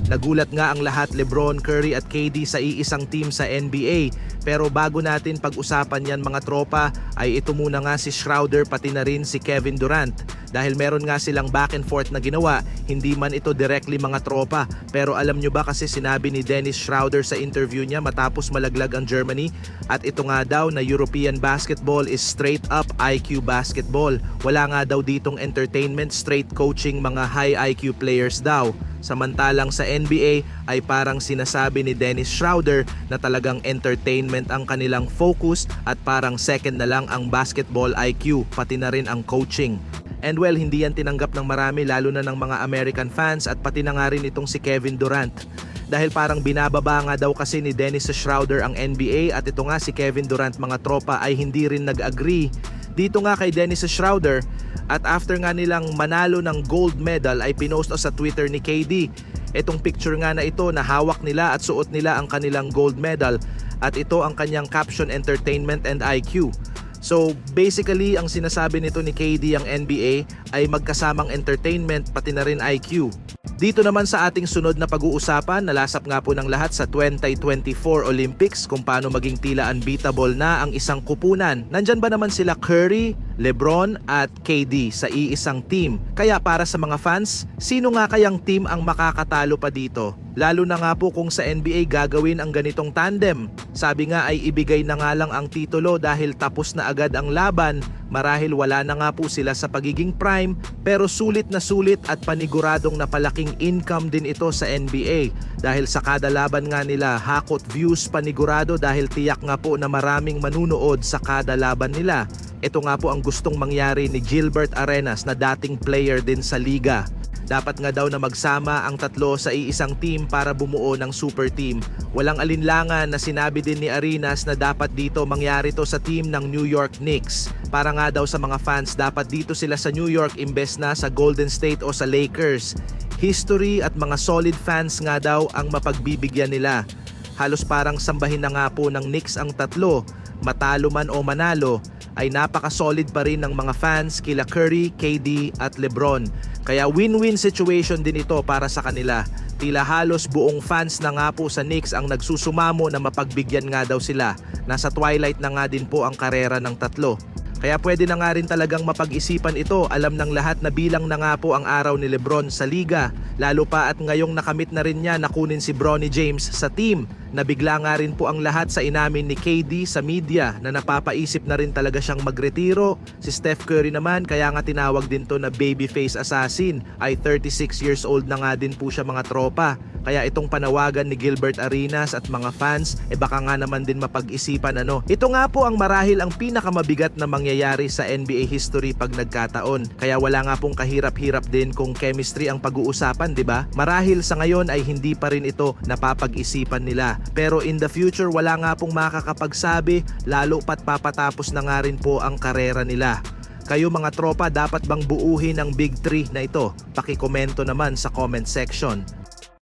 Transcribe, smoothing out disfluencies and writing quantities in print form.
Nagulat nga ang lahat, LeBron, Curry at KD sa iisang team sa NBA. Pero bago natin pag-usapan yan mga tropa, ay ito muna nga si Schroeder pati na rin si Kevin Durant. Dahil meron nga silang back and forth na ginawa, hindi man ito directly mga tropa. Pero alam nyo ba kasi sinabi ni Dennis Schroeder sa interview niya matapos malaglag ang Germany, at ito nga daw na European basketball is straight up IQ basketball. Wala nga daw ditong entertainment, straight coaching, mga high IQ players daw. Samantalang sa NBA ay parang sinasabi ni Dennis Schroeder na talagang entertainment ang kanilang focus at parang second na lang ang basketball IQ, pati na rin ang coaching. And well, hindi yan tinanggap ng marami, lalo na ng mga American fans at pati na nga rin itong si Kevin Durant. Dahil parang binababa nga daw kasi ni Dennis Schroeder ang NBA, at ito nga si Kevin Durant mga tropa ay hindi rin nag-agree dito nga kay Dennis Schroeder. At after nga nilang manalo ng gold medal ay pinost sa Twitter ni KD itong picture nga na ito na hawak nila at suot nila ang kanilang gold medal, at ito ang kanyang caption, entertainment and IQ. So basically ang sinasabi nito ni KD ang NBA ay magkasamang entertainment pati na rin IQ. Dito naman sa ating sunod na pag-uusapan, nalasap nga po ng lahat sa 2024 Olympics kung paano maging tila unbeatable na ang isang kupunan. Nandyan ba naman sila Curry, LeBron at KD sa iisang team? Kaya para sa mga fans, sino nga kayang team ang makakatalo pa dito? Lalo na nga po kung sa NBA gagawin ang ganitong tandem. Sabi nga ay ibigay na nga lang ang titulo dahil tapos na agad ang laban. Marahil wala na nga po sila sa pagiging prime, pero sulit na sulit at paniguradong napalaking income din ito sa NBA. Dahil sa kada laban nga nila, hakot views panigurado dahil tiyak nga po na maraming manunood sa kada laban nila. Ito nga po ang gustong mangyari ni Gilbert Arenas na dating player din sa liga. Dapat nga daw na magsama ang tatlo sa iisang team para bumuo ng super team. Walang alinlangan na sinabi din ni Arenas na dapat dito mangyari to sa team ng New York Knicks. Para nga daw sa mga fans, dapat dito sila sa New York imbes na sa Golden State o sa Lakers. History at mga solid fans nga daw ang mapagbibigyan nila. Halos parang sambahin na nga po ng Knicks ang tatlo. Matalo man o manalo, ay napaka-solid pa rin ng mga fans kila Curry, KD at LeBron. Kaya win-win situation din ito para sa kanila. Tila halos buong fans na nga po sa Knicks ang nagsusumamo na mapagbigyan nga daw sila. Nasa twilight na nga din po ang karera ng tatlo. Kaya pwede na nga rin talagang mapag-isipan ito. Alam ng lahat na bilang na nga po ang araw ni LeBron sa liga. Lalo pa at ngayong nakamit na rin niya na kunin si Bronny James sa team. Nabigla nga rin po ang lahat sa inamin ni KD sa media na napapaisip na rin talaga siyang magretiro. Si Steph Curry naman, kaya nga tinawag din to na babyface assassin, ay 36 years old na nga din po siya mga tropa. Kaya itong panawagan ni Gilbert Arenas at mga fans, baka nga naman din mapag-isipan ano. Ito nga po ang marahil ang pinakamabigat na mangyayari sa NBA history pag nagkataon. Kaya wala nga pong kahirap-hirap din kung chemistry ang pag-uusapan, di ba? Marahil sa ngayon ay hindi pa rin ito napapag-isipan nila. Pero in the future wala nga pong makakapagsabi, lalo pat papatapos na nga rin po ang karera nila. Kayo mga tropa, dapat bang buuhin ang Big 3 na ito? Pakikomento naman sa comment section.